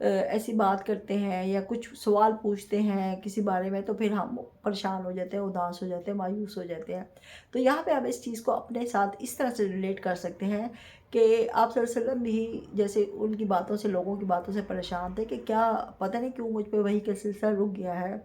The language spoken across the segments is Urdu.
ایسی بات کرتے ہیں یا کچھ سوال پوچھتے ہیں کسی بارے میں، تو پھر ہم پریشان ہو جاتے ہیں، اداس ہو جاتے ہیں، مایوس ہو جاتے ہیں۔ تو یہاں پہ ہم اس چیز کو اپنے ساتھ اس طرح سے ریلیٹ کر سکتے ہیں کہ آپ صلی اللہ علیہ وسلم بھی جیسے ان کی باتوں سے، لوگوں کی باتوں سے پریشان تھے کہ کیا پتہ نہیں کیوں مجھ پہ وحی کا سلسلہ رک گیا ہے،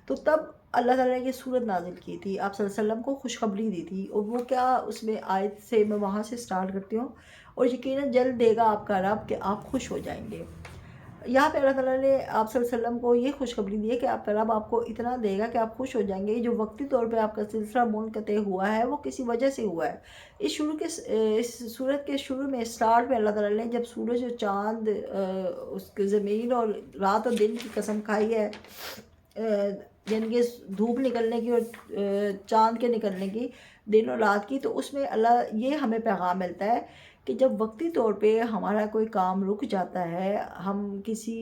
تو تب اللہ تعالیٰ نے یہ صورت نازل کی تھی، آپ صلی اللہ علیہ وسلم کو خوشخبری دی تھی، اور وہ کیا اس میں آیت سے میں وہاں سے سٹارٹ کرتی ہوں، اور یقیناً جلد دے گا آپ کا رب کہ آپ خوش ہو جائیں گے۔ یہاں پہ اللہ تعالیٰ نے آپ صلی اللہ علیہ وسلم کو یہ خوشخبری دی ہے کہ آپ کا رب آپ کو اتنا دے گا کہ آپ خوش ہو جائیں گے۔ جو وقتی طور پہ آپ کا سلسلہ منقطع ہوا ہے وہ کسی وجہ سے ہوا ہے۔ اس صورت کے شروع میں، اسٹارٹ میں، اللہ تعالیٰ نے جب سورج اور چاند، اس کے زمین اور رات اور دن کی قسم کھائی ہے، یعنی کہ دھوپ نکلنے کی اور چاند کے نکلنے کی، دن اور رات کی، تو اس میں اللہ یہ ہمیں پیغام ملتا ہے کہ جب وقتی طور پہ ہمارا کوئی کام رک جاتا ہے، ہم کسی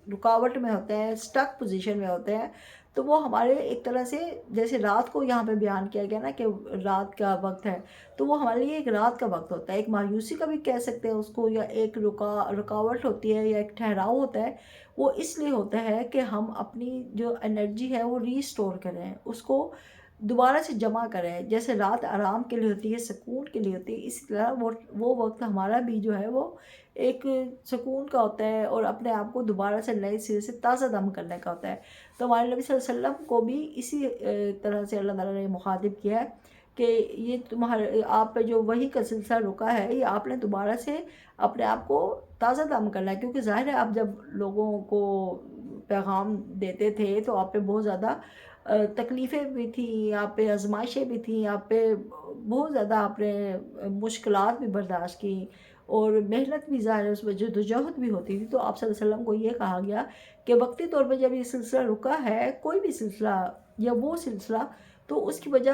رکاوٹ میں ہوتے ہیں، سٹک پوزیشن میں ہوتے ہیں، تو وہ ہمارے ایک طرح سے، جیسے رات کو یہاں پہ بیان کیا گیا نا کہ رات کا وقت ہے، تو وہ ہمارے لیے ایک رات کا وقت ہوتا ہے، ایک مایوسی کا بھی کہہ سکتے ہیں اس کو، یا ایک رکاوٹ ہوتی ہے، یا ایک ٹھہراؤ ہوتا ہے۔ وہ اس لیے ہوتا ہے کہ ہم اپنی جو انرجی ہے وہ ریسٹور کریں، اس کو دوبارہ سے جمع کریں۔ جیسے رات آرام کے لیے ہوتی ہے، سکون کے لیے ہوتی ہے، اسی طرح وہ وقت ہمارا بھی جو ہے وہ ایک سکون کا ہوتا ہے، اور اپنے آپ کو دوبارہ سے نئے سرے سے تازہ دم کرنے کا ہوتا ہے۔ تو ہمارے نبی صلی اللہ علیہ وسلم کو بھی اسی طرح سے اللہ تعالیٰ نے مخاطب کیا ہے کہ یہ تمہارے آپ پہ جو وحی کا سلسلہ رکا ہے، یہ آپ نے دوبارہ سے اپنے آپ کو تازہ دم کرنا ہے، کیونکہ ظاہر ہے آپ جب لوگوں کو پیغام دیتے تھے تو آپ پہ بہت زیادہ تکلیفیں بھی تھیں، آپ پہ آزمائشیں بھی تھیں، آپ پہ بہت زیادہ آپ نے مشکلات بھی برداشت کی، اور محنت بھی ظاہر ہے، اس میں جدوجہد بھی ہوتی تھی۔ تو آپ صلی اللہ علیہ وسلم کو یہ کہا گیا کہ وقتی طور پہ جب یہ سلسلہ رکا ہے، کوئی بھی سلسلہ یا وہ سلسلہ، تو اس کی وجہ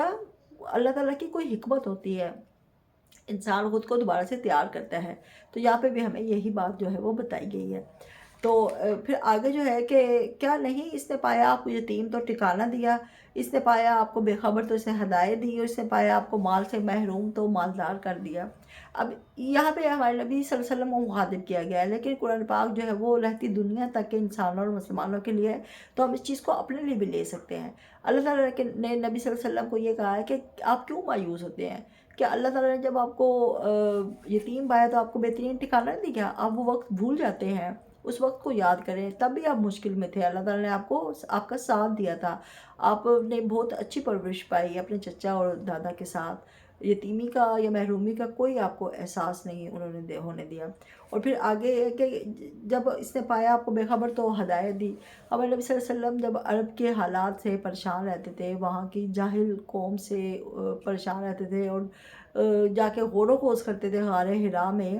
اللہ تعالیٰ کی کوئی حکمت ہوتی ہے، انسان خود کو دوبارہ سے تیار کرتا ہے۔ تو یہاں پہ بھی ہمیں یہی بات جو ہے وہ بتائی گئی ہے۔ تو پھر آگے جو ہے کہ کیا نہیں اس نے پایا آپ کو یتیم تو ٹھکانہ دیا، اس نے پایا آپ کو بے خبر تو اس نے ہدایت دی، اور اس نے پایا آپ کو مال سے محروم تو مالدار کر دیا۔ اب یہاں پہ ہمارے نبی صلی اللہ علیہ وسلم کو مخاطب کیا گیا ہے، لیکن قرآن پاک جو ہے وہ رہتی دنیا تک کے انسانوں اور مسلمانوں کے لیے ہے، تو ہم اس چیز کو اپنے لیے بھی لے سکتے ہیں۔ اللہ تعالیٰ نے نبی صلی اللہ علیہ وسلم کو یہ کہا ہے کہ آپ کیوں مایوس ہوتے ہیں، کہ اللہ تعالیٰ نے جب آپ کو یتیم پایا تو آپ کو بہترین ٹھکانہ نہیں دیا، آپ وہ وقت بھول جاتے ہیں، اس وقت کو یاد کریں، تب بھی آپ مشکل میں تھے، اللہ تعالیٰ نے آپ کو آپ کا ساتھ دیا تھا، آپ نے بہت اچھی پرورش پائی اپنے چچا اور دادا کے ساتھ، یتیمی کا یا محرومی کا کوئی آپ کو احساس نہیں انہوں نے ہونے دیا۔ اور پھر آگے ہے کہ جب اس نے پایا آپ کو بے خبر تو ہدایت دی۔ ہمارے نبی صلی اللہ علیہ وسلم جب عرب کے حالات سے پریشان رہتے تھے، وہاں کی جاہل قوم سے پریشان رہتے تھے، اور جا کے غور و خوض کرتے تھے غار حرا میں،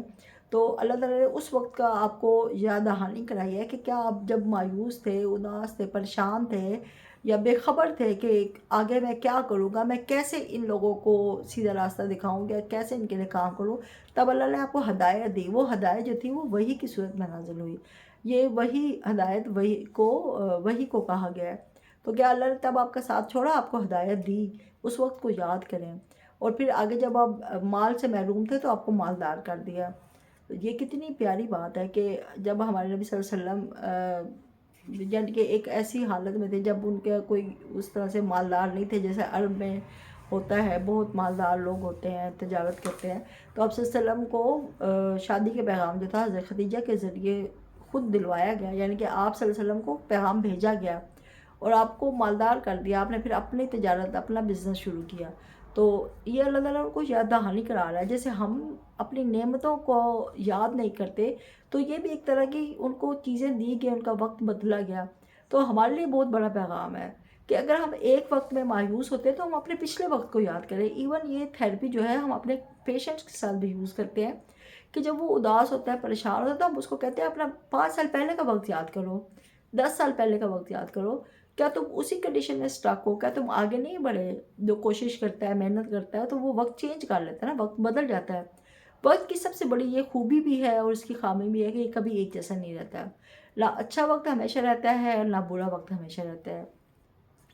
تو اللہ تعالیٰ نے اس وقت کا آپ کو یاد دہانی کرائی ہے کہ کیا آپ جب مایوس تھے، اداس تھے، پریشان تھے، یا بے خبر تھے کہ آگے میں کیا کروں گا، میں کیسے ان لوگوں کو سیدھا راستہ دکھاؤں گا، کیسے ان کے لیے کام کروں، تب اللہ نے آپ کو ہدایت دی۔ وہ ہدایت جو تھی وہ وحی کی صورت میں نازل ہوئی۔ یہ وہی ہدایت وحی کو کہا گیا ہے۔ تو کیا اللہ نے تب آپ کا ساتھ چھوڑا، آپ کو ہدایت دی، اس وقت کو یاد کریں۔ اور پھر آگے جب آپ مال سے محروم تھے تو آپ کو مالدار کر دیا۔ یہ کتنی پیاری بات ہے کہ جب ہمارے نبی صلی اللہ علیہ وسلم یعنی کہ ایک ایسی حالت میں تھے جب ان کے کوئی اس طرح سے مالدار نہیں تھے، جیسے عرب میں ہوتا ہے، بہت مالدار لوگ ہوتے ہیں، تجارت کرتے ہیں، تو آپ صلی اللہ علیہ وسلم کو شادی کے پیغام جو تھا حضرت خدیجہ کے ذریعے خود دلوایا گیا، یعنی کہ آپ صلی اللہ علیہ وسلم کو پیغام بھیجا گیا اور آپ کو مالدار کر دیا، آپ نے پھر اپنی تجارت، اپنا بزنس شروع کیا۔ تو یہ اللہ تعالیٰ کو یاد دہانی کرا رہا ہے، جیسے ہم اپنی نعمتوں کو یاد نہیں کرتے، تو یہ بھی ایک طرح کی ان کو چیزیں دی گئی، ان کا وقت بدلا گیا۔ تو ہمارے لیے بہت بڑا پیغام ہے کہ اگر ہم ایک وقت میں مایوس ہوتے ہیں تو ہم اپنے پچھلے وقت کو یاد کریں۔ ایون یہ تھیراپی جو ہے ہم اپنے پیشنٹس کے ساتھ بھی یوز کرتے ہیں کہ جب وہ اداس ہوتا ہے، پریشان ہوتا ہے، تو ہم اس کو کہتے ہیں اپنا 5 سال پہلے کا وقت یاد کرو، 10 سال پہلے کا وقت یاد کرو، کیا تم اسی کنڈیشن میں اسٹک ہو، کیا تم آگے نہیں بڑھے؟ جو کوشش کرتا ہے، محنت کرتا ہے، تو وہ وقت چینج کر لیتا ہے نا، وقت بدل جاتا ہے۔ وقت کی سب سے بڑی یہ خوبی بھی ہے اور اس کی خامی بھی ہے کہ یہ کبھی ایک جیسا نہیں رہتا ہے، نہ اچھا وقت ہمیشہ رہتا ہے اور نہ برا وقت ہمیشہ رہتا ہے۔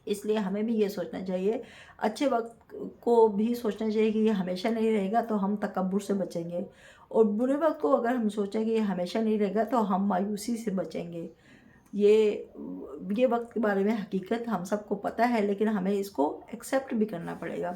اس لیے ہمیں بھی یہ سوچنا چاہیے، اچھے وقت کو بھی سوچنا چاہیے کہ یہ ہمیشہ نہیں رہے گا، تو ہم تکبر سے بچیں گے، اور برے وقت کو اگر ہم سوچیں کہ یہ ہمیشہ نہیں رہے گا تو ہم مایوسی سے بچیں گے. یہ وقت کے بارے میں حقیقت ہم سب کو پتہ ہے، لیکن ہمیں اس کو ایکسیپٹ بھی کرنا پڑے گا.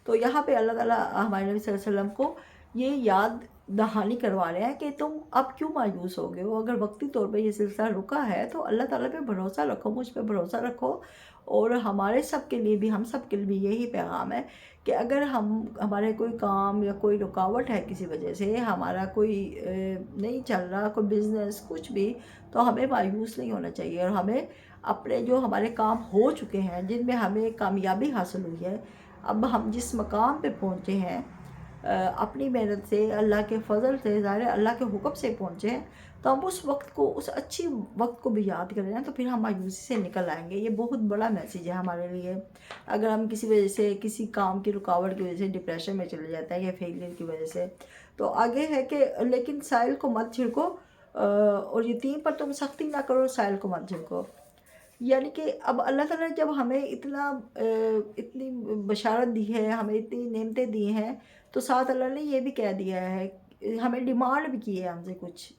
تو یہاں پہ اللہ تعالیٰ ہمارے نبی صلی اللہ علیہ وسلم کو یہ یاد دہانی کروا رہے ہیں کہ تم اب کیوں مایوس ہو گئے ہو. اگر وقتی طور پہ یہ سلسلہ رکا ہے تو اللہ تعالیٰ پہ بھروسہ رکھو، مجھ پہ بھروسہ رکھو. اور ہمارے سب کے لیے بھی، ہم سب کے لیے بھی یہی پیغام ہے کہ اگر ہمارے کوئی کام یا کوئی رکاوٹ ہے کسی وجہ سے، ہمارا کوئی نہیں چل رہا، کوئی بزنس کچھ بھی، تو ہمیں مایوس نہیں ہونا چاہیے. اور ہمیں اپنے جو ہمارے کام ہو چکے ہیں، جن میں ہمیں کامیابی حاصل ہوئی ہے، اب ہم جس مقام پہ پہنچے ہیں اپنی محنت سے، اللہ کے فضل سے، ظاہر ہے اللہ کے حکم سے پہنچے ہیں، تو ہم اس وقت کو، اس اچھی وقت کو بھی یاد کریں نا، تو پھر ہم مایوسی سے نکل آئیں گے. یہ بہت بڑا میسیج ہے ہمارے لیے. اگر ہم کسی وجہ سے، کسی کام کی رکاوٹ کی وجہ سے ڈپریشن میں چلے جاتے ہیں یا فیلئر کی وجہ سے، تو آگے ہے کہ لیکن سائل کو مت جھڑکو اور یتیم پر تم سختی نہ کرو، سائل کو مت جھڑکو. یعنی کہ اب اللہ تعالیٰ نے جب ہمیں اتنی بشارت دی ہے، ہمیں اتنی نعمتیں دی ہیں، تو ساتھ اللہ نے یہ بھی کہہ دیا ہے، ہمیں ڈیمانڈ بھی کی ہے ہم سے کچھ،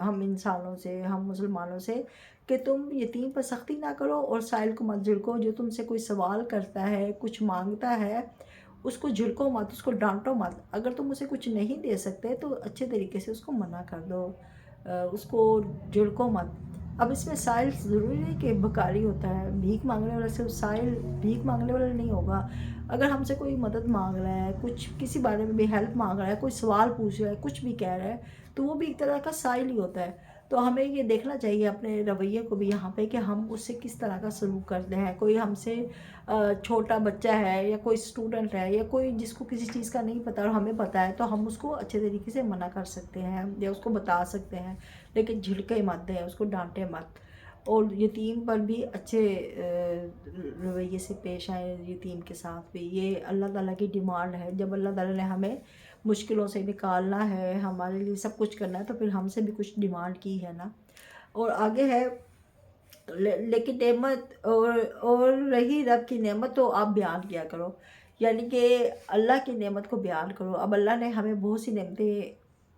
ہم انسانوں سے، ہم مسلمانوں سے، کہ تم یتیم پر سختی نہ کرو اور سائل کو مت جھڑکو. جو تم سے کوئی سوال کرتا ہے، کچھ مانگتا ہے، اس کو جھڑکو مت، اس کو ڈانٹو مت. اگر تم اسے کچھ نہیں دے سکتے تو اچھے طریقے سے اس کو منع کر دو، اس کو جھڑکو مت. اب اس میں سائل ضروری نہیں کہ بھکاری ہوتا ہے، بھیک مانگنے والا صرف سائل بھیک مانگنے والا نہیں ہوگا. اگر ہم سے کوئی مدد مانگ رہا ہے، کچھ کسی بارے میں بھی ہیلپ مانگ رہا ہے، کوئی سوال پوچھ رہا ہے، کچھ بھی کہہ رہا ہے، تو وہ بھی ایک طرح کا سائل ہی ہوتا ہے. تو ہمیں یہ دیکھنا چاہیے اپنے رویے کو بھی یہاں پہ کہ ہم اس سے کس طرح کا سلوک کرتے ہیں. کوئی ہم سے چھوٹا بچہ ہے یا کوئی اسٹوڈنٹ ہے یا کوئی جس کو کسی چیز کا نہیں پتہ اور ہمیں پتہ ہے، تو ہم اس کو اچھے طریقے سے منع کر سکتے ہیں یا اس کو بتا سکتے ہیں، لیکن جھڑکے مت دیں، اس کو ڈانٹے مت. اور یتیم پر بھی اچھے رویے سے پیش آئے، یتیم کے ساتھ بھی. یہ اللہ تعالیٰ کی ڈیمانڈ ہے. جب اللہ تعالیٰ نے ہمیں مشکلوں سے نکالنا ہے، ہمارے لیے سب کچھ کرنا ہے، تو پھر ہم سے بھی کچھ ڈیمانڈ کی ہے نا. اور آگے ہے لیکن نعمت اور رہی رب کی نعمت تو آپ بیان کیا کرو. یعنی کہ اللہ کی نعمت کو بیان کرو. اب اللہ نے ہمیں بہت سی نعمتیں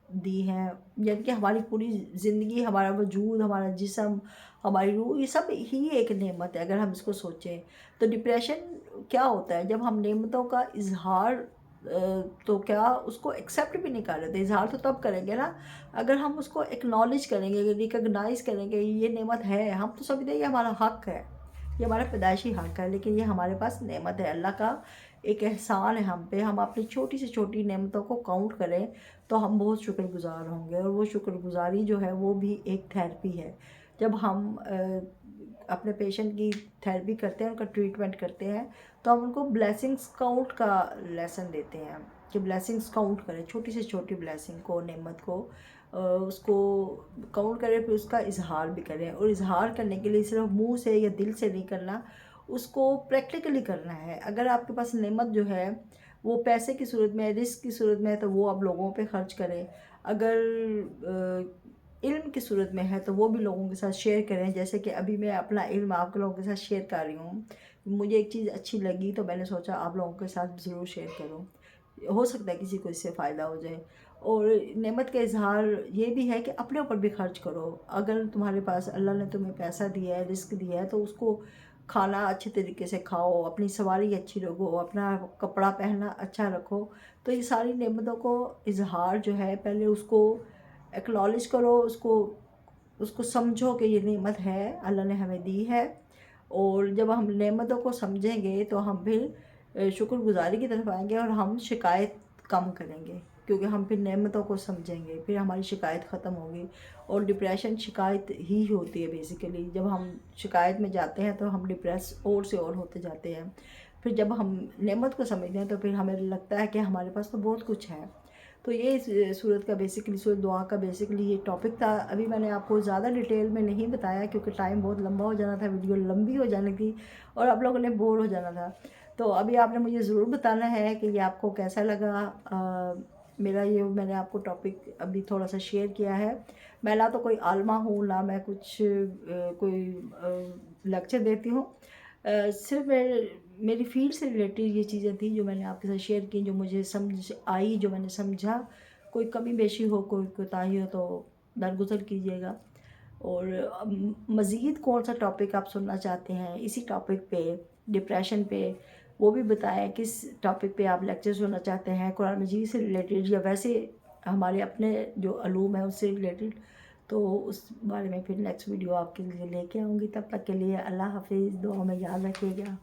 دی ہیں، یعنی کہ ہماری پوری زندگی، ہمارا وجود، ہمارا جسم، ہماری روح، یہ سب ہی ایک نعمت ہے اگر ہم اس کو سوچیں. تو ڈپریشن کیا ہوتا ہے؟ جب ہم نعمتوں کا اظہار تو کیا اس کو ایکسیپٹ بھی نہیں کر رہے تھے. اظہار تو تب کریں گے نا اگر ہم اس کو ایکنالج کریں گے، ریکگنائز کریں گے یہ نعمت ہے. ہم تو سمجھتے ہیں یہ ہمارا حق ہے، یہ ہمارا پیدائشی حق ہے، لیکن یہ ہمارے پاس نعمت ہے، اللہ کا ایک احسان ہے ہم پہ. ہم اپنی چھوٹی سے چھوٹی نعمتوں کو کاؤنٹ کریں تو ہم بہت شکر گزار ہوں گے. اور وہ شکر گزاری جو ہے وہ بھی ایک تھیراپی ہے. جب ہم اپنے پیشنٹ کی تھیراپی کرتے ہیں، ان کا ٹریٹمنٹ کرتے ہیں، تو ہم ان کو بلیسنگز کاؤنٹ کا لیسن دیتے ہیں کہ بلیسنگز کاؤنٹ کریں، چھوٹی سے چھوٹی بلیسنگ کو، نعمت کو، اس کو کاؤنٹ کریں، پھر اس کا اظہار بھی کریں. اور اظہار کرنے کے لیے صرف منہ سے یا دل سے نہیں کرنا، اس کو پریکٹیکلی کرنا ہے. اگر آپ کے پاس نعمت جو ہے وہ پیسے کی صورت میں، رزق کی صورت میں ہے، تو وہ آپ لوگوں پہ خرچ کریں. اگر علم کی صورت میں ہے تو وہ بھی لوگوں کے ساتھ شیئر کریں. جیسے کہ ابھی میں اپنا علم آپ کے لوگوں کے ساتھ شیئر کر رہی ہوں، مجھے ایک چیز اچھی لگی تو میں نے سوچا آپ لوگوں کے ساتھ ضرور شیئر کروں، ہو سکتا ہے کسی کو اس سے فائدہ ہو جائے. اور نعمت کا اظہار یہ بھی ہے کہ اپنے اوپر بھی خرچ کرو. اگر تمہارے پاس اللہ نے تمہیں پیسہ دیا ہے، رزق دیا ہے، تو اس کو کھانا اچھے طریقے سے کھاؤ، اپنی سواری اچھی رکھو، اپنا کپڑا پہننا اچھا رکھو. تو یہ ساری نعمتوں کو اظہار جو ہے، پہلے اس کو ایکنالج کرو، اس کو سمجھو کہ یہ نعمت ہے، اللہ نے ہمیں دی ہے. اور جب ہم نعمتوں کو سمجھیں گے تو ہم پھر شکر گزاری کی طرف آئیں گے اور ہم شکایت کم کریں گے، کیونکہ ہم پھر نعمتوں کو سمجھیں گے، پھر ہماری شکایت ختم ہوگی. اور ڈپریشن شکایت ہی ہوتی ہے بیسیکلی. جب ہم شکایت میں جاتے ہیں تو ہم ڈپریس اور سے اور ہوتے جاتے ہیں. پھر جب ہم نعمت کو سمجھتے ہیں تو پھر ہمیں لگتا ہے کہ ہمارے پاس تو بہت کچھ ہے. تو یہ سورت کا بیسیکلی، سورت دعا کا بیسیکلی یہ ٹاپک تھا. ابھی میں نے آپ کو زیادہ ڈیٹیل میں نہیں بتایا کیونکہ ٹائم بہت لمبا ہو جانا تھا، ویڈیو لمبی ہو جانے تھی اور آپ لوگوں نے بور ہو جانا تھا. تو ابھی آپ نے مجھے ضرور بتانا ہے کہ یہ آپ کو کیسا لگا. میرا یہ میں نے آپ کو ٹاپک ابھی تھوڑا سا شیئر کیا ہے. میں نہ تو کوئی عالمہ ہوں، نہ میں کچھ کوئی لیکچر دیتی ہوں. صرف میری فیلڈ سے ریلیٹڈ یہ چیزیں تھیں جو میں نے آپ کے ساتھ شیئر کی، جو مجھے سمجھ آئی، جو میں نے سمجھا. کوئی کمی بیشی ہو، کوئی کوتاہی ہو تو درگزر کیجیے گا. اور مزید کون سا ٹاپک آپ سننا چاہتے ہیں اسی ٹاپک پہ، ڈپریشن پہ، وہ بھی بتائیں کس ٹاپک پہ آپ لیکچر سننا چاہتے ہیں، قرآن مجید سے ریلیٹڈ یا ویسے ہمارے اپنے جو علوم ہیں اس سے ریلیٹڈ. تو اس بارے میں پھر نیکسٹ ویڈیو آپ کے لیے لے کے آؤں گی. تب تک کے لیے اللہ حافظ، دعا میں یاد رکھیے گا.